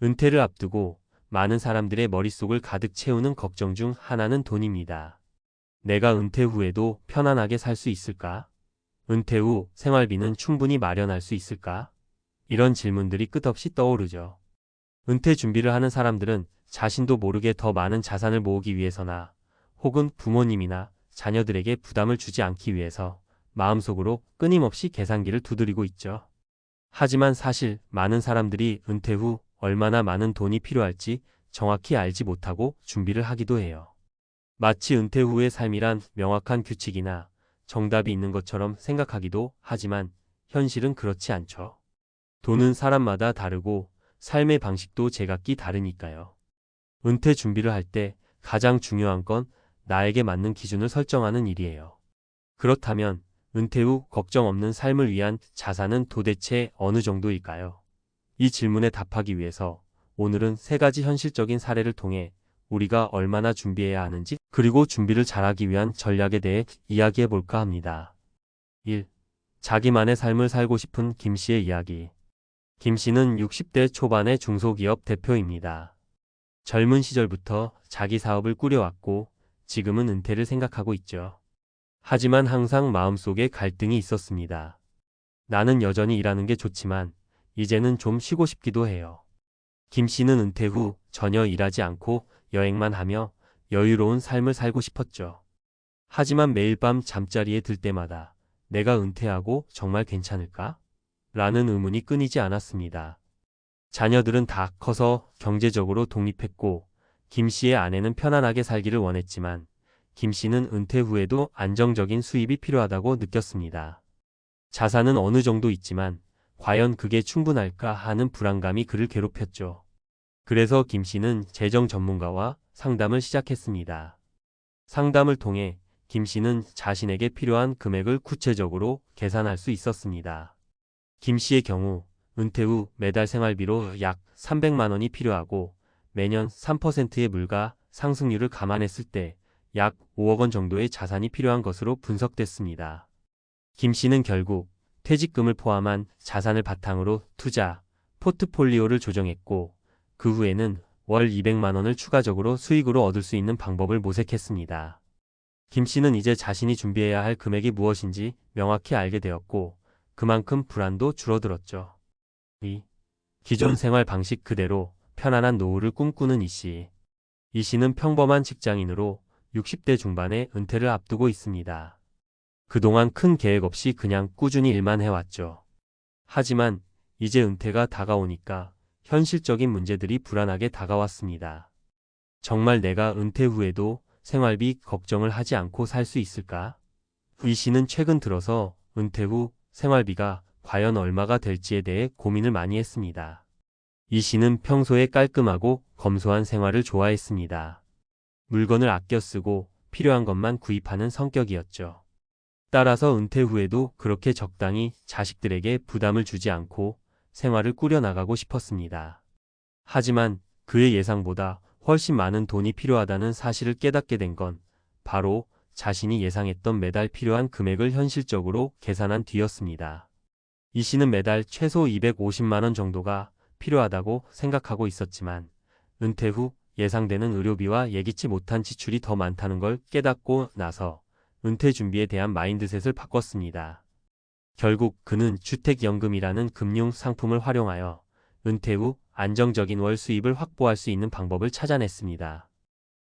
은퇴를 앞두고 많은 사람들의 머릿속을 가득 채우는 걱정 중 하나는 돈입니다. 내가 은퇴 후에도 편안하게 살 수 있을까? 은퇴 후 생활비는 충분히 마련할 수 있을까? 이런 질문들이 끝없이 떠오르죠. 은퇴 준비를 하는 사람들은 자신도 모르게 더 많은 자산을 모으기 위해서나 혹은 부모님이나 자녀들에게 부담을 주지 않기 위해서 마음속으로 끊임없이 계산기를 두드리고 있죠. 하지만 사실 많은 사람들이 은퇴 후 얼마나 많은 돈이 필요할지 정확히 알지 못하고 준비를 하기도 해요. 마치 은퇴 후의 삶이란 명확한 규칙이나 정답이 있는 것처럼 생각하기도 하지만 현실은 그렇지 않죠. 돈은 사람마다 다르고 삶의 방식도 제각기 다르니까요. 은퇴 준비를 할 때 가장 중요한 건 나에게 맞는 기준을 설정하는 일이에요. 그렇다면 은퇴 후 걱정 없는 삶을 위한 자산은 도대체 어느 정도일까요? 이 질문에 답하기 위해서 오늘은 세 가지 현실적인 사례를 통해 우리가 얼마나 준비해야 하는지 그리고 준비를 잘하기 위한 전략에 대해 이야기해 볼까 합니다. 1. 자기만의 삶을 살고 싶은 김 씨의 이야기. 김 씨는 60대 초반의 중소기업 대표입니다. 젊은 시절부터 자기 사업을 꾸려왔고 지금은 은퇴를 생각하고 있죠. 하지만 항상 마음속에 갈등이 있었습니다. 나는 여전히 일하는 게 좋지만 이제는 좀 쉬고 싶기도 해요. 김 씨는 은퇴 후 전혀 일하지 않고 여행만 하며 여유로운 삶을 살고 싶었죠. 하지만 매일 밤 잠자리에 들 때마다 내가 은퇴하고 정말 괜찮을까? 라는 의문이 끊이지 않았습니다. 자녀들은 다 커서 경제적으로 독립했고 김 씨의 아내는 편안하게 살기를 원했지만 김 씨는 은퇴 후에도 안정적인 수입이 필요하다고 느꼈습니다. 자산은 어느 정도 있지만 과연 그게 충분할까 하는 불안감이 그를 괴롭혔죠. 그래서 김 씨는 재정 전문가와 상담을 시작했습니다. 상담을 통해 김 씨는 자신에게 필요한 금액을 구체적으로 계산할 수 있었습니다. 김 씨의 경우 은퇴 후 매달 생활비로 약 300만 원이 필요하고 매년 3%의 물가 상승률을 감안했을 때 약 5억 원 정도의 자산이 필요한 것으로 분석됐습니다. 김 씨는 결국 퇴직금을 포함한 자산을 바탕으로 투자, 포트폴리오를 조정했고 그 후에는 월 200만 원을 추가적으로 수익으로 얻을 수 있는 방법을 모색했습니다. 김 씨는 이제 자신이 준비해야 할 금액이 무엇인지 명확히 알게 되었고 그만큼 불안도 줄어들었죠. 2. 기존 생활 방식 그대로 편안한 노후를 꿈꾸는 이 씨. 이 씨는 평범한 직장인으로 60대 중반에 은퇴를 앞두고 있습니다. 그동안 큰 계획 없이 그냥 꾸준히 일만 해왔죠. 하지만 이제 은퇴가 다가오니까 현실적인 문제들이 불안하게 다가왔습니다. 정말 내가 은퇴 후에도 생활비 걱정을 하지 않고 살 수 있을까? 이 씨는 최근 들어서 은퇴 후 생활비가 과연 얼마가 될지에 대해 고민을 많이 했습니다. 이 씨는 평소에 깔끔하고 검소한 생활을 좋아했습니다. 물건을 아껴 쓰고 필요한 것만 구입하는 성격이었죠. 따라서 은퇴 후에도 그렇게 적당히 자식들에게 부담을 주지 않고 생활을 꾸려나가고 싶었습니다. 하지만 그의 예상보다 훨씬 많은 돈이 필요하다는 사실을 깨닫게 된 건 바로 자신이 예상했던 매달 필요한 금액을 현실적으로 계산한 뒤였습니다. 이 씨는 매달 최소 250만 원 정도가 필요하다고 생각하고 있었지만 은퇴 후 예상되는 의료비와 예기치 못한 지출이 더 많다는 걸 깨닫고 나서 은퇴 준비에 대한 마인드셋을 바꿨습니다. 결국 그는 주택연금이라는 금융 상품을 활용하여 은퇴 후 안정적인 월 수입을 확보할 수 있는 방법을 찾아냈습니다.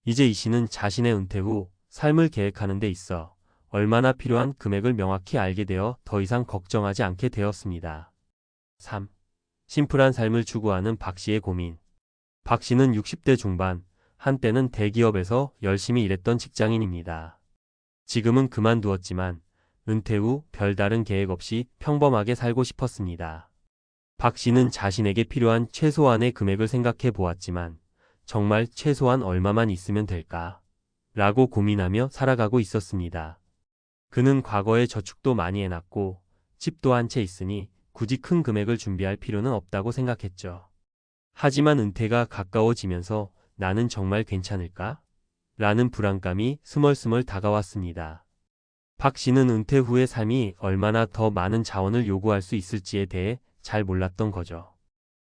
이제 이 씨는 자신의 은퇴 후 삶을 계획하는 데 있어 얼마나 필요한 금액을 명확히 알게 되어 더 이상 걱정하지 않게 되었습니다. 3. 심플한 삶을 추구하는 박 씨의 고민. 박 씨는 60대 중반, 한때는 대기업에서 열심히 일했던 직장인입니다. 지금은 그만두었지만 은퇴 후 별다른 계획 없이 평범하게 살고 싶었습니다. 박 씨는 자신에게 필요한 최소한의 금액을 생각해 보았지만 정말 최소한 얼마만 있으면 될까? 라고 고민하며 살아가고 있었습니다. 그는 과거에 저축도 많이 해놨고 집도 한 채 있으니 굳이 큰 금액을 준비할 필요는 없다고 생각했죠. 하지만 은퇴가 가까워지면서 나는 정말 괜찮을까? 라는 불안감이 스멀스멀 다가왔습니다. 박 씨는 은퇴 후의 삶이 얼마나 더 많은 자원을 요구할 수 있을지에 대해 잘 몰랐던 거죠.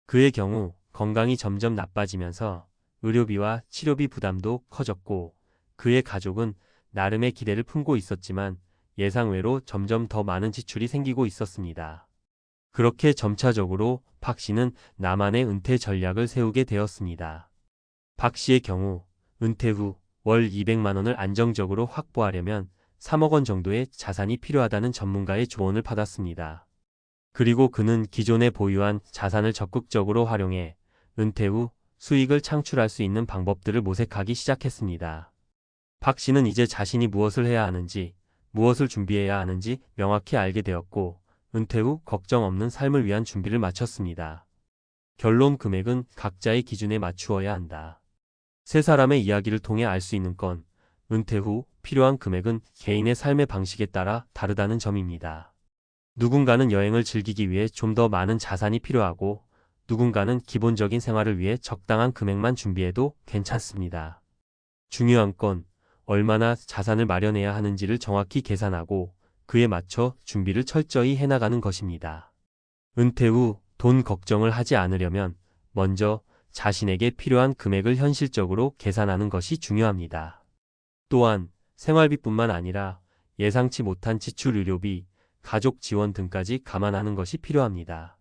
그의 경우 건강이 점점 나빠지면서 의료비와 치료비 부담도 커졌고 그의 가족은 나름의 기대를 품고 있었지만 예상외로 점점 더 많은 지출이 생기고 있었습니다. 그렇게 점차적으로 박 씨는 나만의 은퇴 전략을 세우게 되었습니다. 박 씨의 경우 은퇴 후 월 200만 원을 안정적으로 확보하려면 3억 원 정도의 자산이 필요하다는 전문가의 조언을 받았습니다. 그리고 그는 기존에 보유한 자산을 적극적으로 활용해 은퇴 후 수익을 창출할 수 있는 방법들을 모색하기 시작했습니다. 박 씨는 이제 자신이 무엇을 해야 하는지, 무엇을 준비해야 하는지 명확히 알게 되었고, 은퇴 후 걱정 없는 삶을 위한 준비를 마쳤습니다. 결론 금액은 각자의 기준에 맞추어야 한다. 세 사람의 이야기를 통해 알 수 있는 건 은퇴 후 필요한 금액은 개인의 삶의 방식에 따라 다르다는 점입니다. 누군가는 여행을 즐기기 위해 좀 더 많은 자산이 필요하고 누군가는 기본적인 생활을 위해 적당한 금액만 준비해도 괜찮습니다. 중요한 건 얼마나 자산을 마련해야 하는지를 정확히 계산하고 그에 맞춰 준비를 철저히 해나가는 것입니다. 은퇴 후 돈 걱정을 하지 않으려면 먼저 자신에게 필요한 금액을 현실적으로 계산하는 것이 중요합니다. 또한 생활비뿐만 아니라 예상치 못한 지출 의료비, 가족 지원 등까지 감안하는 것이 필요합니다.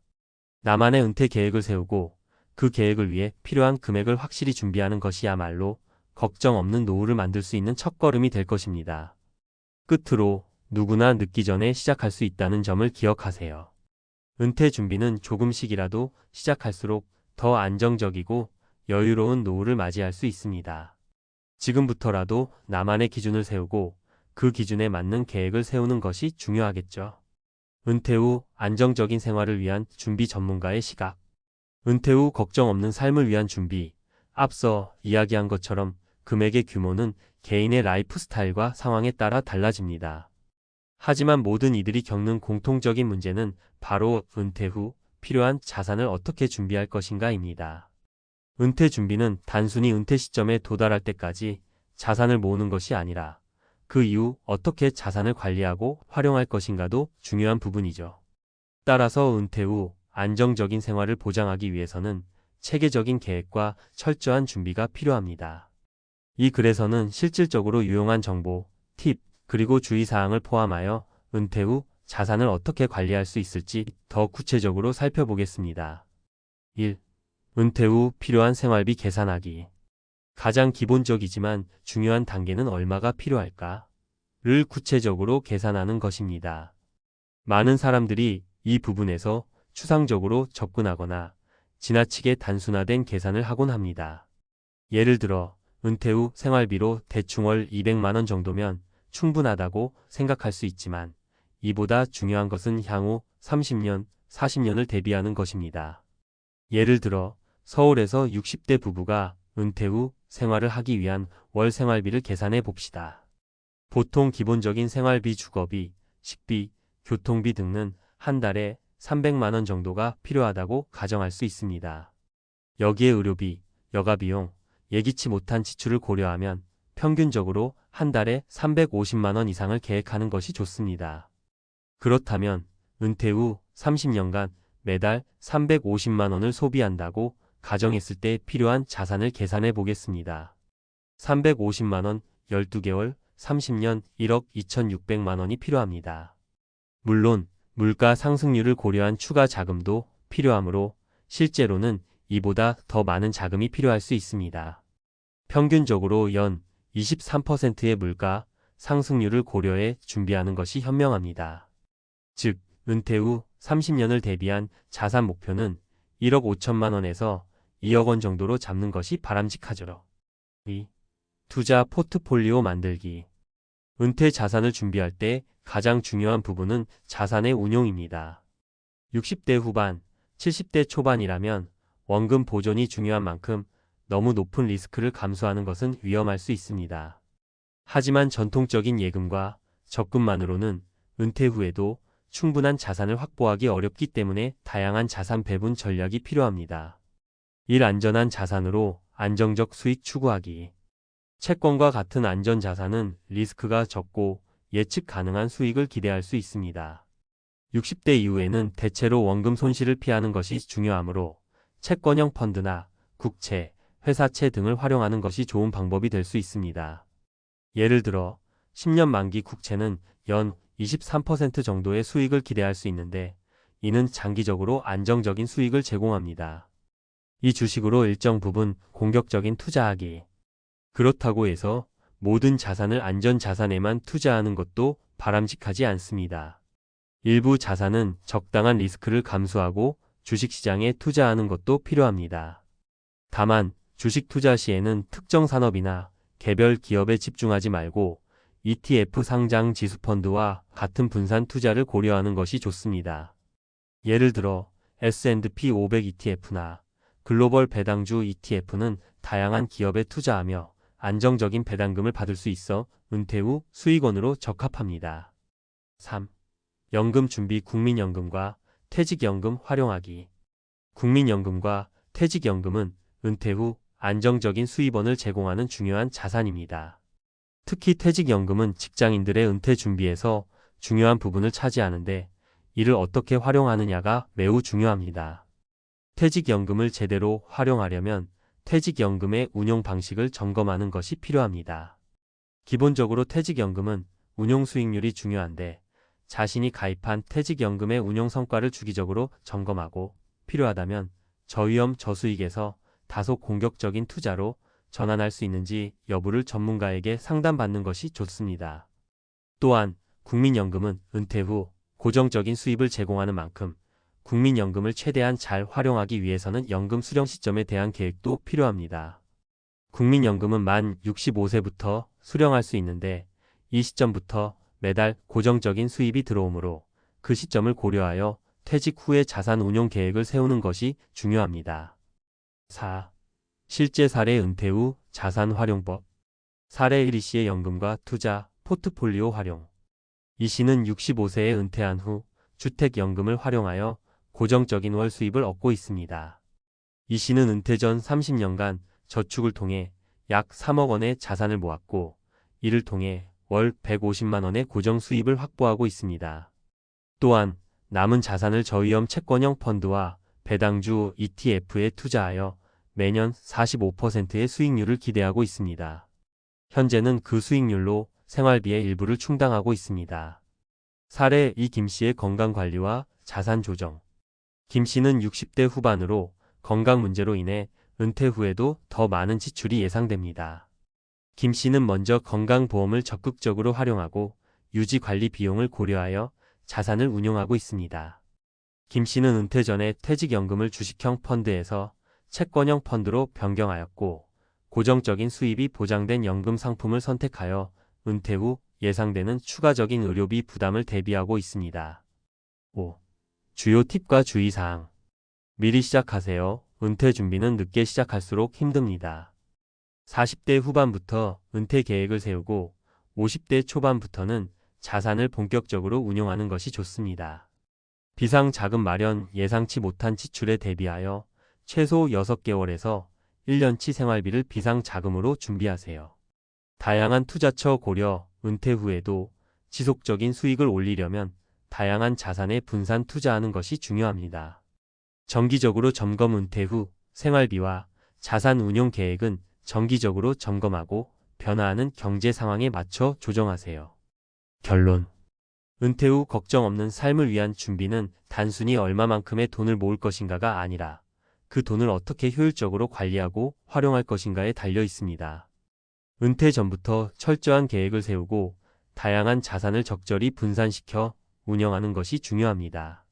나만의 은퇴 계획을 세우고 그 계획을 위해 필요한 금액을 확실히 준비하는 것이야말로 걱정 없는 노후를 만들 수 있는 첫걸음이 될 것입니다. 끝으로 누구나 늦기 전에 시작할 수 있다는 점을 기억하세요. 은퇴 준비는 조금씩이라도 시작할수록 더 안정적이고 여유로운 노후를 맞이할 수 있습니다. 지금부터라도 나만의 기준을 세우고 그 기준에 맞는 계획을 세우는 것이 중요하겠죠. 은퇴 후 안정적인 생활을 위한 준비 전문가의 시각. 은퇴 후 걱정 없는 삶을 위한 준비. 앞서 이야기한 것처럼 금액의 규모는 개인의 라이프 스타일과 상황에 따라 달라집니다. 하지만 모든 이들이 겪는 공통적인 문제는 바로 은퇴 후 필요한 자산을 어떻게 준비할 것인가입니다. 은퇴 준비는 단순히 은퇴 시점에 도달할 때까지 자산을 모으는 것이 아니라 그 이후 어떻게 자산을 관리하고 활용할 것인가도 중요한 부분이죠. 따라서 은퇴 후 안정적인 생활을 보장하기 위해서는 체계적인 계획과 철저한 준비가 필요합니다. 이 글에서는 실질적으로 유용한 정보, 팁, 그리고 주의사항을 포함하여 은퇴 후 자산을 어떻게 관리할 수 있을지 더 구체적으로 살펴보겠습니다. 1. 은퇴 후 필요한 생활비 계산하기. 가장 기본적이지만 중요한 단계는 얼마가 필요할까를 구체적으로 계산하는 것입니다. 많은 사람들이 이 부분에서 추상적으로 접근하거나 지나치게 단순화된 계산을 하곤 합니다. 예를 들어 은퇴 후 생활비로 대충 월 200만 원 정도면 충분하다고 생각할 수 있지만 이보다 중요한 것은 향후 30년, 40년을 대비하는 것입니다. 예를 들어 서울에서 60대 부부가 은퇴 후 생활을 하기 위한 월 생활비를 계산해 봅시다. 보통 기본적인 생활비, 주거비, 식비, 교통비 등은 한 달에 300만 원 정도가 필요하다고 가정할 수 있습니다. 여기에 의료비, 여가비용, 예기치 못한 지출을 고려하면 평균적으로 한 달에 350만 원 이상을 계획하는 것이 좋습니다. 그렇다면 은퇴 후 30년간 매달 350만 원을 소비한다고 가정했을 때 필요한 자산을 계산해 보겠습니다. 350만 원, 12개월, 30년 1억 2,600만 원이 필요합니다. 물론 물가 상승률을 고려한 추가 자금도 필요하므로 실제로는 이보다 더 많은 자금이 필요할 수 있습니다. 평균적으로 연 23%의 물가 상승률을 고려해 준비하는 것이 현명합니다. 즉, 은퇴 후 30년을 대비한 자산 목표는 1억 5천만 원에서 2억 원 정도로 잡는 것이 바람직하죠. 2. 투자 포트폴리오 만들기. 은퇴 자산을 준비할 때 가장 중요한 부분은 자산의 운용입니다. 60대 후반, 70대 초반이라면 원금 보존이 중요한 만큼 너무 높은 리스크를 감수하는 것은 위험할 수 있습니다. 하지만 전통적인 예금과 적금만으로는 은퇴 후에도 충분한 자산을 확보하기 어렵기 때문에 다양한 자산 배분 전략이 필요합니다. 1. 안전한 자산으로 안정적 수익 추구하기. 채권과 같은 안전 자산은 리스크가 적고 예측 가능한 수익을 기대할 수 있습니다. 60대 이후에는 대체로 원금 손실을 피하는 것이 중요하므로 채권형 펀드나 국채, 회사채 등을 활용하는 것이 좋은 방법이 될 수 있습니다. 예를 들어 10년 만기 국채는 연 23% 정도의 수익을 기대할 수 있는데 이는 장기적으로 안정적인 수익을 제공합니다. 이 주식으로 일정 부분 공격적인 투자하기. 그렇다고 해서 모든 자산을 안전자산에만 투자하는 것도 바람직하지 않습니다. 일부 자산은 적당한 리스크를 감수하고 주식시장에 투자하는 것도 필요합니다. 다만 주식 투자 시에는 특정 산업이나 개별 기업에 집중하지 말고 ETF 상장 지수펀드와 같은 분산 투자를 고려하는 것이 좋습니다. 예를 들어 S&P 500 ETF나 글로벌 배당주 ETF는 다양한 기업에 투자하며 안정적인 배당금을 받을 수 있어 은퇴 후 수익원으로 적합합니다. 3. 연금준비 국민연금과 퇴직연금 활용하기. 국민연금과 퇴직연금은 은퇴 후 안정적인 수입원을 제공하는 중요한 자산입니다. 특히 퇴직연금은 직장인들의 은퇴 준비에서 중요한 부분을 차지하는데 이를 어떻게 활용하느냐가 매우 중요합니다. 퇴직연금을 제대로 활용하려면 퇴직연금의 운용 방식을 점검하는 것이 필요합니다. 기본적으로 퇴직연금은 운용 수익률이 중요한데 자신이 가입한 퇴직연금의 운용 성과를 주기적으로 점검하고 필요하다면 저위험 저수익에서 다소 공격적인 투자로 전환할 수 있는지 여부를 전문가에게 상담받는 것이 좋습니다. 또한 국민연금은 은퇴 후 고정적인 수입을 제공하는 만큼 국민연금을 최대한 잘 활용하기 위해서는 연금 수령 시점에 대한 계획도 필요합니다. 국민연금은 만 65세부터 수령할 수 있는데 이 시점부터 매달 고정적인 수입이 들어오므로 그 시점을 고려하여 퇴직 후의 자산 운용 계획을 세우는 것이 중요합니다. 4. 실제 사례 은퇴 후 자산 활용법. 사례 1. 이 씨의 연금과 투자, 포트폴리오 활용. 이 씨는 65세에 은퇴한 후 주택연금을 활용하여 고정적인 월 수입을 얻고 있습니다. 이 씨는 은퇴 전 30년간 저축을 통해 약 3억 원의 자산을 모았고 이를 통해 월 150만 원의 고정 수입을 확보하고 있습니다. 또한 남은 자산을 저위험 채권형 펀드와 배당주 ETF에 투자하여 매년 45%의 수익률을 기대하고 있습니다. 현재는 그 수익률로 생활비의 일부를 충당하고 있습니다. 사례 2. 김 씨의 건강관리와 자산 조정. 김 씨는 60대 후반으로 건강 문제로 인해 은퇴 후에도 더 많은 지출이 예상됩니다. 김 씨는 먼저 건강보험을 적극적으로 활용하고 유지관리 비용을 고려하여 자산을 운용하고 있습니다. 김 씨는 은퇴 전에 퇴직연금을 주식형 펀드에서 채권형 펀드로 변경하였고 고정적인 수입이 보장된 연금 상품을 선택하여 은퇴 후 예상되는 추가적인 의료비 부담을 대비하고 있습니다. 5. 주요 팁과 주의사항. 미리 시작하세요. 은퇴 준비는 늦게 시작할수록 힘듭니다. 40대 후반부터 은퇴 계획을 세우고 50대 초반부터는 자산을 본격적으로 운용하는 것이 좋습니다. 비상자금 마련, 예상치 못한 지출에 대비하여 최소 6개월에서 1년치 생활비를 비상자금으로 준비하세요. 다양한 투자처 고려, 은퇴 후에도 지속적인 수익을 올리려면 다양한 자산에 분산 투자하는 것이 중요합니다. 정기적으로 점검. 은퇴 후 생활비와 자산 운용 계획은 정기적으로 점검하고 변화하는 경제 상황에 맞춰 조정하세요. 결론. 은퇴 후 걱정 없는 삶을 위한 준비는 단순히 얼마만큼의 돈을 모을 것인가가 아니라 그 돈을 어떻게 효율적으로 관리하고 활용할 것인가에 달려 있습니다. 은퇴 전부터 철저한 계획을 세우고 다양한 자산을 적절히 분산시켜 운영하는 것이 중요합니다.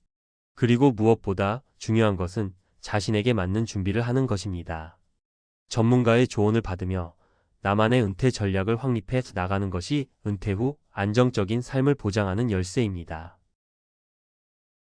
그리고 무엇보다 중요한 것은 자신에게 맞는 준비를 하는 것입니다. 전문가의 조언을 받으며 나만의 은퇴 전략을 확립해 나가는 것이 은퇴 후 안정적인 삶을 보장하는 열쇠입니다.